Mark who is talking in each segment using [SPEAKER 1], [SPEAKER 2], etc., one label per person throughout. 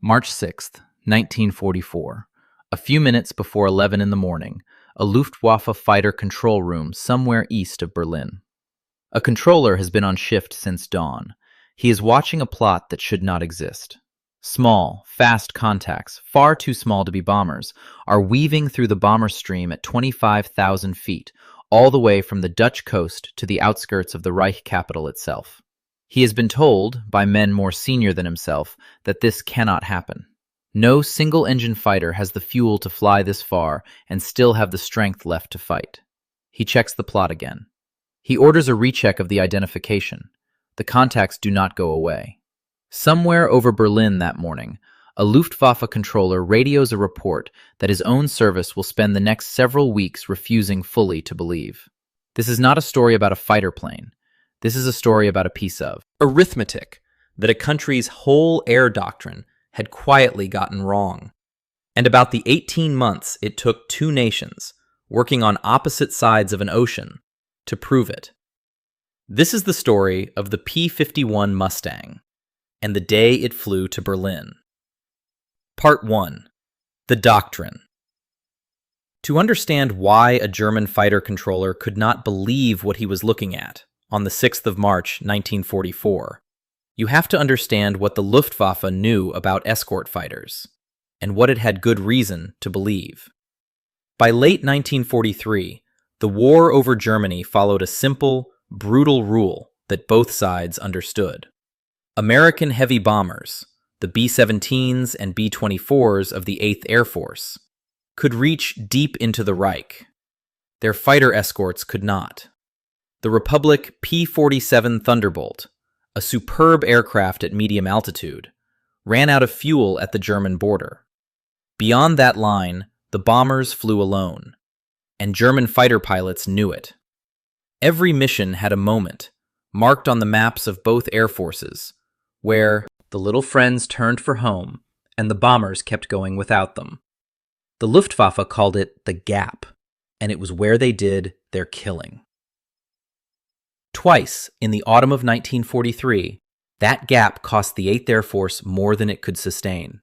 [SPEAKER 1] March 6th, 1944. A few minutes before 11 in the morning, a Luftwaffe fighter control room somewhere east of Berlin. A controller has been on shift since dawn. He is watching a plot that should not exist. Small, fast contacts, far too small to be bombers, are weaving through the bomber stream at 25,000 feet, all the way from the Dutch coast to the outskirts of the Reich capital itself. He has been told, by men more senior than himself, that this cannot happen. No single-engine fighter has the fuel to fly this far and still have the strength left to fight. He checks the plot again. He orders a recheck of the identification. The contacts do not go away. Somewhere over Berlin that morning, a Luftwaffe controller radios a report that his own service will spend the next several weeks refusing fully to believe. This is not a story about a fighter plane. This is a story about a piece of
[SPEAKER 2] arithmetic that a country's whole air doctrine had quietly gotten wrong, and about the 18 months it took two nations, working on opposite sides of an ocean, to prove it. This is the story of the P-51 Mustang, and the day it flew to Berlin. Part 1. The Doctrine. To understand why a German fighter controller could not believe what he was looking at on the 6th of March, 1944, you have to understand what the Luftwaffe knew about escort fighters, and what it had good reason to believe. By late 1943, the war over Germany followed a simple, brutal rule that both sides understood. American heavy bombers, the B-17s and B-24s of the 8th Air Force, could reach deep into the Reich. Their fighter escorts could not. The Republic P-47 Thunderbolt, a superb aircraft at medium altitude, ran out of fuel at the German border. Beyond that line, the bombers flew alone, and German fighter pilots knew it. Every mission had a moment, marked on the maps of both air forces, where the little friends turned for home, and the bombers kept going without them. The Luftwaffe called it the gap, and it was where they did their killing. Twice, in the autumn of 1943, that gap cost the 8th Air Force more than it could sustain.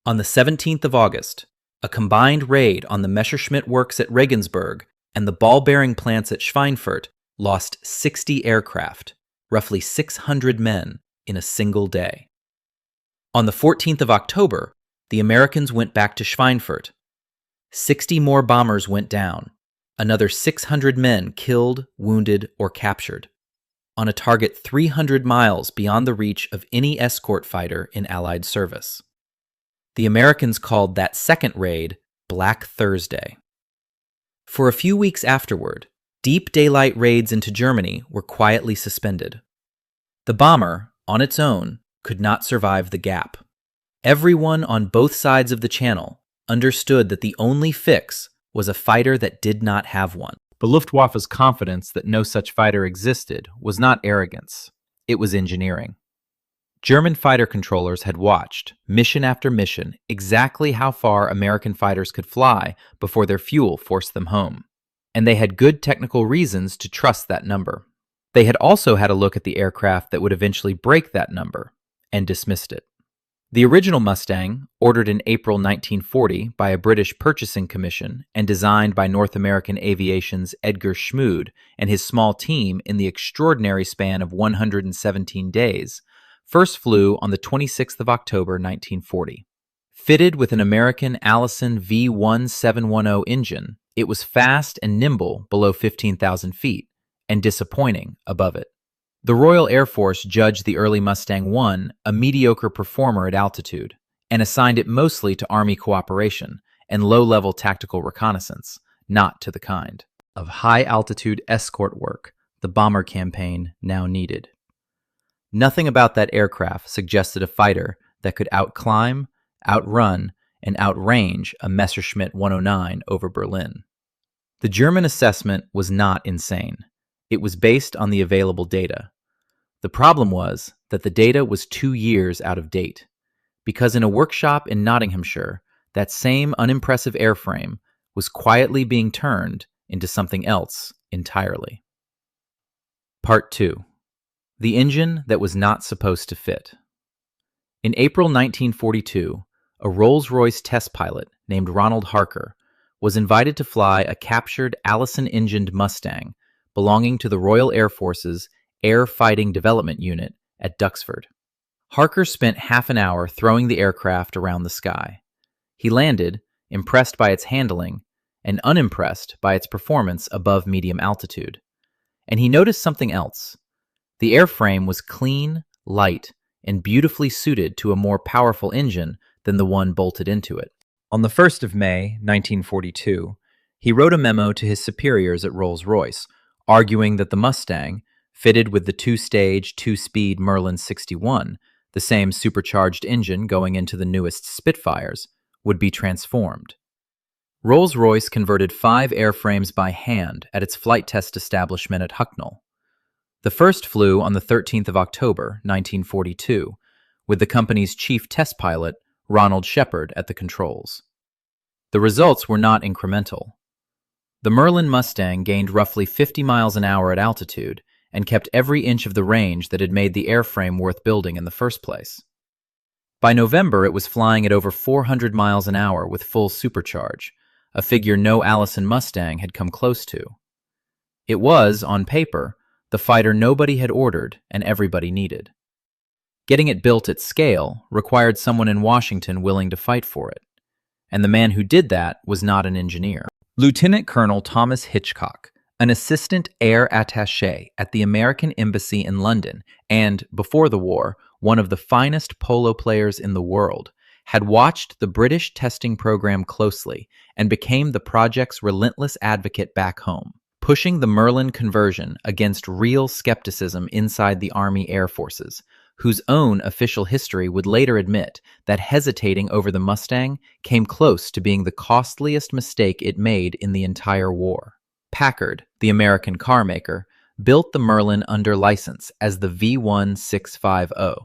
[SPEAKER 2] On the 17th of August, a combined raid on the Messerschmitt works at Regensburg and the ball-bearing plants at Schweinfurt lost 60 aircraft, roughly 600 men, in a single day. On the 14th of October, the Americans went back to Schweinfurt. 60 more bombers went down. Another 600 men killed, wounded, or captured, on a target 300 miles beyond the reach of any escort fighter in Allied service. The Americans called that second raid Black Thursday. For a few weeks afterward, deep daylight raids into Germany were quietly suspended. The bomber, on its own, could not survive the gap. Everyone on both sides of the channel understood that the only fix was a fighter that did not have one. The Luftwaffe's confidence that no such fighter existed was not arrogance. It was engineering. German fighter controllers had watched, mission after mission, exactly how far American fighters could fly before their fuel forced them home. And they had good technical reasons to trust that number. They had also had a look at the aircraft that would eventually break that number, and dismissed it. The original Mustang, ordered in April 1940 by a British purchasing commission and designed by North American Aviation's Edgar Schmood and his small team in the extraordinary span of 117 days, first flew on the 26th of October 1940. Fitted with an American Allison V1710 engine, it was fast and nimble below 15,000 feet, and disappointing above it. The Royal Air Force judged the early Mustang I a mediocre performer at altitude, and assigned it mostly to Army cooperation and low-level tactical reconnaissance, not to the kind of high-altitude escort work the bomber campaign now needed. Nothing about that aircraft suggested a fighter that could outclimb, outrun, and outrange a Messerschmitt 109 over Berlin. The German assessment was not insane. It was based on the available data. The problem was that the data was 2 years out of date, because in a workshop in Nottinghamshire, that same unimpressive airframe was quietly being turned into something else entirely. Part 2. The engine that was not supposed to fit.
[SPEAKER 1] In April 1942, a Rolls-Royce test pilot named Ronald Harker was invited to fly a captured Allison-engined Mustang belonging to the Royal Air Force's Air Fighting Development Unit at Duxford. Harker spent half an hour throwing the aircraft around the sky. He landed, impressed by its handling and unimpressed by its performance above medium altitude. And he noticed something else. The airframe was clean, light, and beautifully suited to a more powerful engine than the one bolted into it. On the 1st of May, 1942, he wrote a memo to his superiors at Rolls-Royce, arguing that the Mustang, fitted with the two-stage, two-speed Merlin 61, the same supercharged engine going into the newest Spitfires, would be transformed. Rolls-Royce converted 5 airframes by hand at its flight test establishment at Hucknall. The first flew on the 13th of October, 1942, with the company's chief test pilot, Ronald at the controls. The results were not incremental. The Merlin Mustang gained roughly 50 miles an hour at altitude and kept every inch of the range that had made the airframe worth building in the first place. By November, it was flying at over 400 miles an hour with full supercharge, a figure no Allison Mustang had come close to. It was, on paper, the fighter nobody had ordered and everybody needed. Getting it built at scale required someone in Washington willing to fight for it, and the man who did that was not an engineer. Lieutenant Colonel Thomas Hitchcock, an assistant air attaché at the American Embassy in London and, before the war, one of the finest polo players in the world, had watched the British testing program closely and became the project's relentless advocate back home, pushing the Merlin conversion against real skepticism inside the Army Air Forces, whose own official history would later admit that hesitating over the Mustang came close to being the costliest mistake it made in the entire war. Packard, the American car maker, built the Merlin under license as the V1650,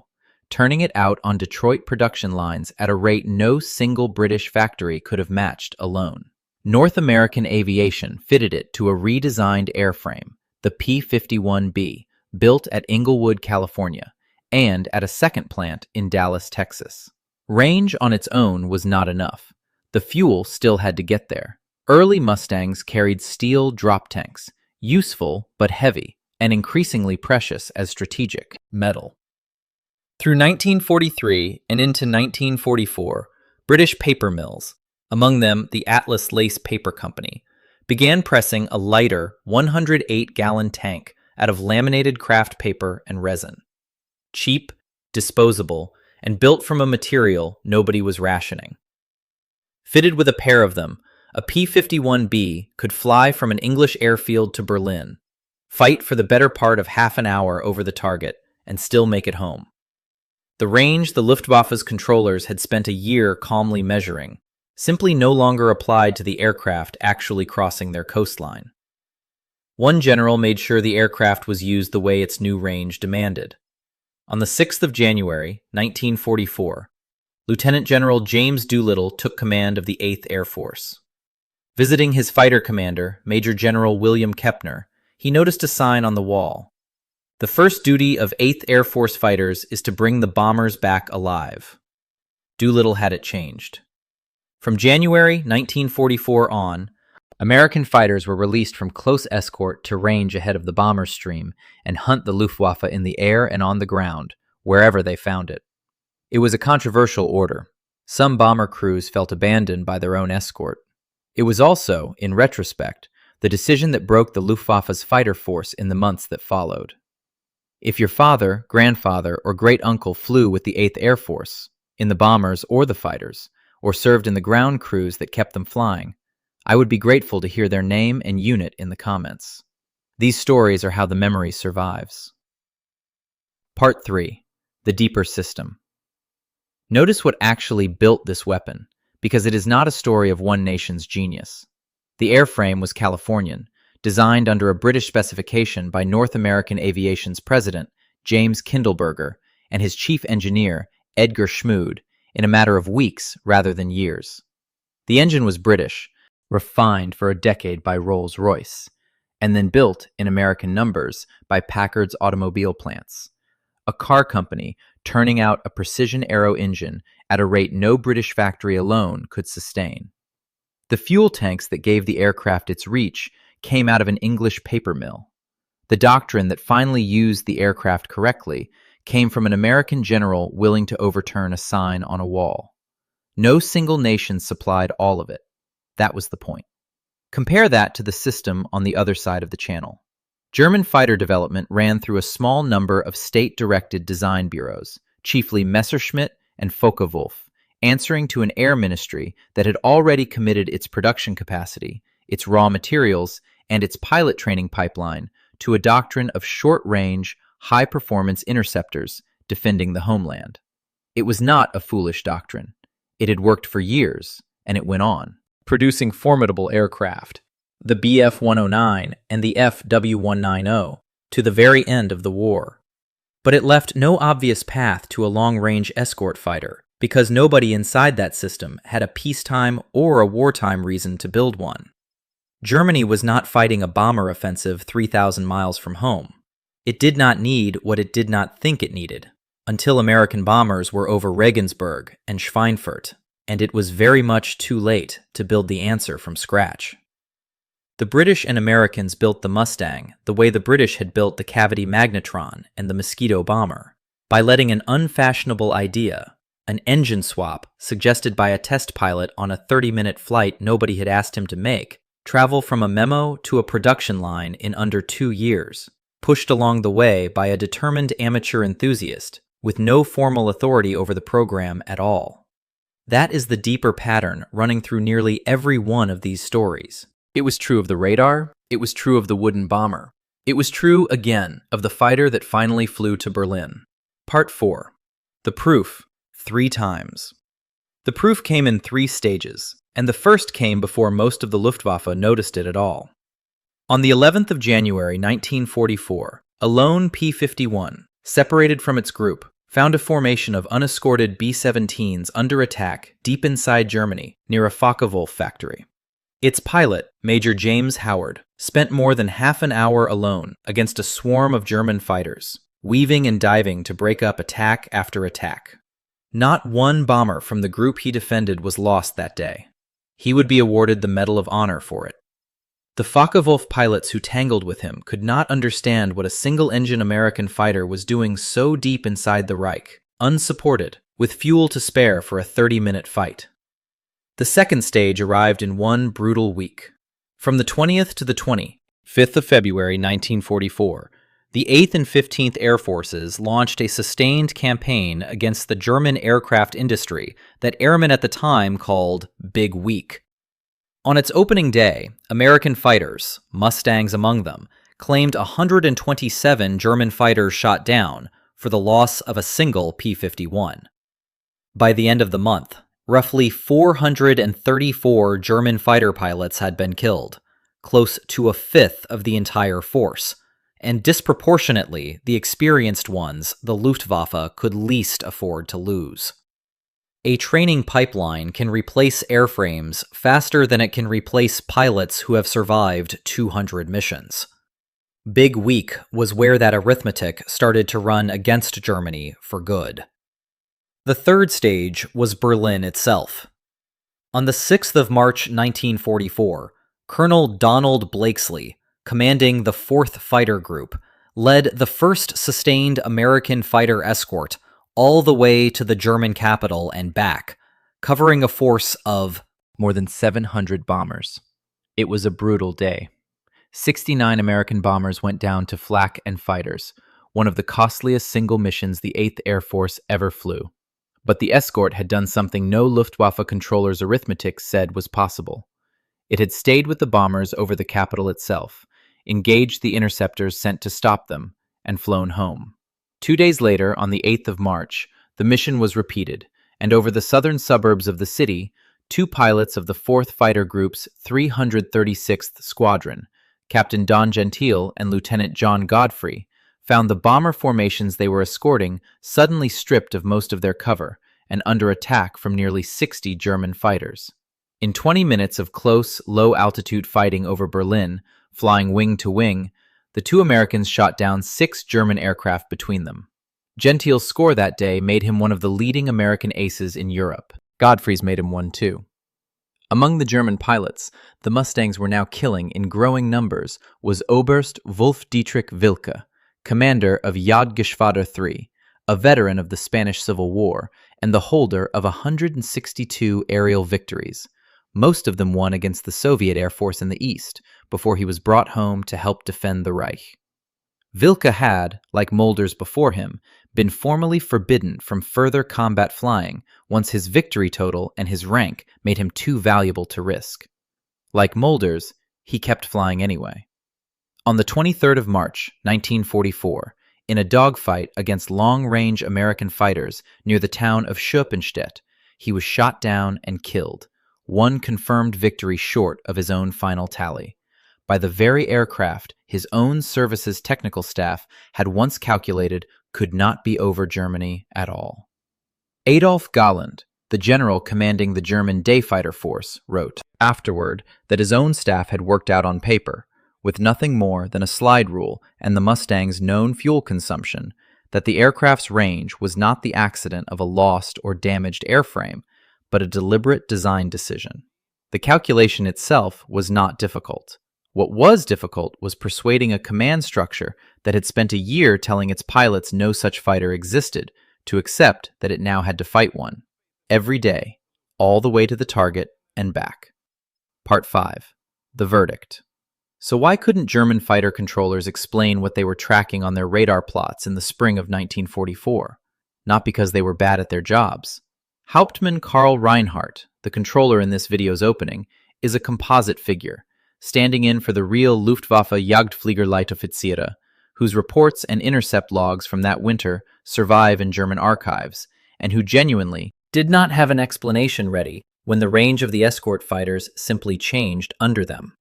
[SPEAKER 1] turning it out on Detroit production lines at a rate no single British factory could have matched alone. North American Aviation fitted it to a redesigned airframe, the P-51B, built at Inglewood, California, and at a second plant in Dallas, Texas. Range on its own was not enough. The fuel still had to get there. Early Mustangs carried steel drop tanks, useful but heavy, and increasingly precious as strategic metal. Through 1943 and into 1944, British paper mills, among them the Atlas Lace Paper Company, began pressing a lighter 108-gallon tank out of laminated craft paper and resin. Cheap, disposable, and built from a material nobody was rationing. Fitted with a pair of them, a P-51B could fly from an English airfield to Berlin, fight for the better part of half an hour over the target, and still make it home. The range the Luftwaffe's controllers had spent a year calmly measuring simply no longer applied to the aircraft actually crossing their coastline. One general made sure the aircraft was used the way its new range demanded. On the 6th of January, 1944, Lieutenant General James Doolittle took command of the 8th Air Force. Visiting his fighter commander, Major General William Kepner, he noticed a sign on the wall. The first duty of 8th Air Force fighters is to bring the bombers back alive. Doolittle had it changed. From January 1944 on, American fighters were released from close escort to range ahead of the bomber stream and hunt the Luftwaffe in the air and on the ground, wherever they found it. It was a controversial order. Some bomber crews felt abandoned by their own escort. It was also, in retrospect, the decision that broke the Luftwaffe's fighter force in the months that followed. If your father, grandfather, or great-uncle flew with the 8th Air Force, in the bombers or the fighters, or served in the ground crews that kept them flying, I would be grateful to hear their name and unit in the comments. These stories are how the memory survives. Part 3. The Deeper System. Notice what actually built this weapon, because it is not a story of one nation's genius. The airframe was Californian, designed under a British specification by North American Aviation's president, James Kindleberger, and his chief engineer, Edgar Schmood, in a matter of weeks rather than years. The engine was British, refined for a decade by Rolls-Royce, and then built in American numbers by Packard's automobile plants. A car company turning out a precision aero engine at a rate no British factory alone could sustain. The fuel tanks that gave the aircraft its reach came out of an English paper mill. The doctrine that finally used the aircraft correctly came from an American general willing to overturn a sign on a wall. No single nation supplied all of it. That was the point. Compare that to the system on the other side of the channel. German fighter development ran through a small number of state-directed design bureaus, chiefly Messerschmitt and Focke-Wulf, answering to an air ministry that had already committed its production capacity, its raw materials, and its pilot training pipeline to a doctrine of short-range, high-performance interceptors defending the homeland. It was not a foolish doctrine. It had worked for years, and it went on, producing formidable aircraft, the Bf-109 and the FW-190, to the very end of the war. But it left no obvious path to a long-range escort fighter, because nobody inside that system had a peacetime or a wartime reason to build one. Germany was not fighting a bomber offensive 3,000 miles from home. It did not need what it did not think it needed, until American bombers were over Regensburg and Schweinfurt, and it was very much too late to build the answer from scratch. The British and Americans built the Mustang the way the British had built the cavity magnetron and the Mosquito bomber, by letting an unfashionable idea, an engine swap suggested by a test pilot on a 30-minute flight nobody had asked him to make, travel from a memo to a production line in under 2 years, pushed along the way by a determined amateur enthusiast with no formal authority over the program at all. That is the deeper pattern running through nearly every one of these stories. It was true of the radar. It was true of the wooden bomber. It was true, again, of the fighter that finally flew to Berlin. Part 4. The proof, 3 times. The proof came in 3 stages, and the first came before most of the Luftwaffe noticed it at all. On the 11th of January 1944, a lone P-51, separated from its group, found a formation of unescorted B-17s under attack deep inside Germany near a focke-wulf factory. Its pilot, Major James Howard, spent more than half an hour alone against a swarm of German fighters, weaving and diving to break up attack after attack. Not one bomber from the group he defended was lost that day. He would be awarded the Medal of Honor for it. The focke-wulf pilots who tangled with him could not understand what a single-engine American fighter was doing so deep inside the Reich, unsupported, with fuel to spare for a 30-minute fight. The second stage arrived in one brutal week. From the 20th to the 25th of February 1944, the 8th and 15th Air Forces launched a sustained campaign against the German aircraft industry that airmen at the time called Big Week. On its opening day, American fighters, Mustangs among them, claimed 127 German fighters shot down for the loss of a single P-51. By the end of the month, roughly 434 German fighter pilots had been killed, close to a fifth of the entire force, and disproportionately the experienced ones the Luftwaffe could least afford to lose. A training pipeline can replace airframes faster than it can replace pilots who have survived 200 missions. Big Week was where that arithmetic started to run against Germany for good. The third stage was Berlin itself. On the 6th of March 1944, Colonel Donald Blakesley, commanding the 4th Fighter Group, led the first sustained American fighter escort all the way to the German capital and back, covering a force of more than 700 bombers. It was a brutal day. 69 American bombers went down to flak and fighters, one of the costliest single missions the 8th Air Force ever flew. But the escort had done something no Luftwaffe controller's arithmetic said was possible. It had stayed with the bombers over the capital itself, engaged the interceptors sent to stop them, and flown home. 2 days later, on the 8th of March, the mission was repeated, and over the southern suburbs of the city, 2 pilots of the 4th Fighter Group's 336th Squadron, Captain Don Gentile and Lieutenant John Godfrey, found the bomber formations they were escorting suddenly stripped of most of their cover and under attack from nearly 60 German fighters. In 20 minutes of close, low-altitude fighting over Berlin, flying wing to wing, the 2 Americans shot down 6 German aircraft between them. Gentile's score that day made him one of the leading American aces in Europe. Godfrey's made him one too. Among the German pilots, the Mustangs were now killing in growing numbers was Oberst Wolf Dietrich Wilke, commander of Jagdgeschwader III, a veteran of the Spanish Civil War, and the holder of 162 aerial victories, most of them won against the Soviet Air Force in the East, before he was brought home to help defend the Reich. Wilke had, like Mulders before him, been formally forbidden from further combat flying once his victory total and his rank made him too valuable to risk. Like Mulders, he kept flying anyway. On the 23rd of March, 1944, in a dogfight against long-range American fighters near the town of Schopenstedt, he was shot down and killed, one confirmed victory short of his own final tally, by the very aircraft his own service's technical staff had once calculated could not be over Germany at all. Adolf Galland, the general commanding the German day fighter force, wrote afterward that his own staff had worked out on paper, with nothing more than a slide rule and the Mustang's known fuel consumption, that the aircraft's range was not the accident of a lost or damaged airframe, but a deliberate design decision. The calculation itself was not difficult. What was difficult was persuading a command structure that had spent a year telling its pilots no such fighter existed to accept that it now had to fight one, every day, all the way to the target and back. Part 5. The Verdict. So why couldn't German fighter controllers explain what they were tracking on their radar plots in the spring of 1944? Not because they were bad at their jobs. Hauptmann Karl Reinhardt, the controller in this video's opening, is a composite figure, standing in for the real Luftwaffe Jagdfliegerleitoffiziere, whose reports and intercept logs from that winter survive in German archives, and who genuinely did not have an explanation ready when the range of the escort fighters simply changed under them.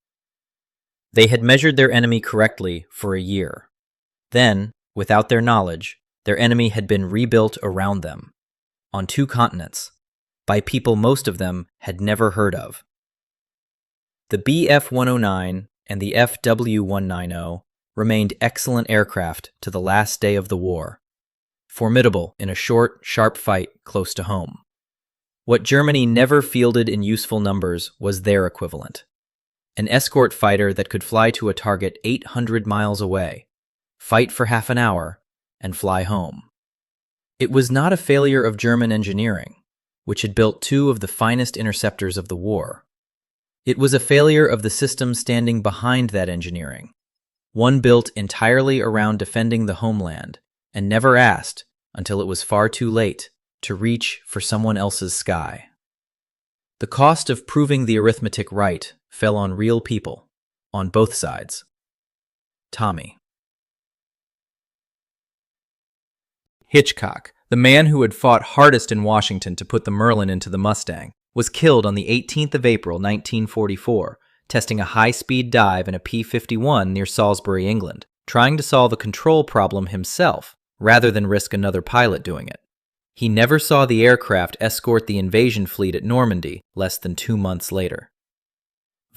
[SPEAKER 1] They had measured their enemy correctly for a year. Then, without their knowledge, their enemy had been rebuilt around them, on 2 continents, by people most of them had never heard of. The Bf-109 and the FW-190 remained excellent aircraft to the last day of the war, formidable in a short, sharp fight close to home. What Germany never fielded in useful numbers was their equivalent. An escort fighter that could fly to a target 800 miles away, fight for half an hour, and fly home. It was not a failure of German engineering, which had built 2 of the finest interceptors of the war. It was a failure of the system standing behind that engineering, one built entirely around defending the homeland and never asked, until it was far too late, to reach for someone else's sky. The cost of proving the arithmetic right fell on real people, on both sides. Tommy. Hitchcock, the man who had fought hardest in Washington to put the Merlin into the Mustang, was killed on the 18th of April, 1944, testing a high-speed dive in a P-51 near Salisbury, England, trying to solve a control problem himself, rather than risk another pilot doing it. He never saw the aircraft escort the invasion fleet at Normandy less than 2 months later.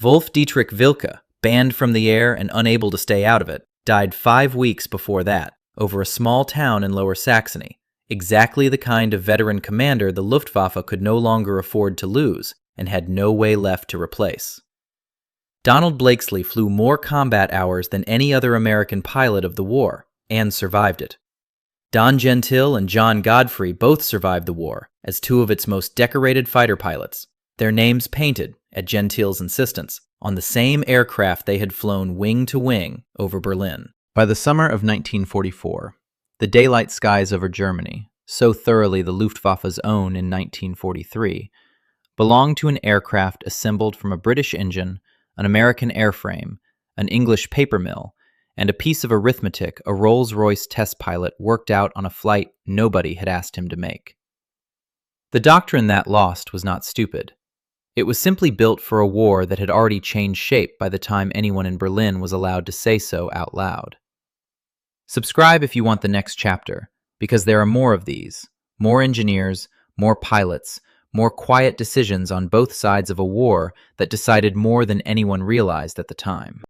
[SPEAKER 1] Wolf Dietrich Wilke, banned from the air and unable to stay out of it, died 5 weeks before that, over a small town in Lower Saxony, exactly the kind of veteran commander the Luftwaffe could no longer afford to lose and had no way left to replace. Donald Blakesley flew more combat hours than any other American pilot of the war, and survived it. Don Gentile and John Godfrey both survived the war as 2 of its most decorated fighter pilots, their names painted, at Gentile's insistence, on the same aircraft they had flown wing to wing over Berlin. By the summer of 1944, the daylight skies over Germany, so thoroughly the Luftwaffe's own in 1943, belonged to an aircraft assembled from a British engine, an American airframe, an English paper mill, and a piece of arithmetic a Rolls-Royce test pilot worked out on a flight nobody had asked him to make. The doctrine that lost was not stupid. It was simply built for a war that had already changed shape by the time anyone in Berlin was allowed to say so out loud. Subscribe if you want the next chapter, because there are more of these, more engineers, more pilots, more quiet decisions on both sides of a war that decided more than anyone realized at the time.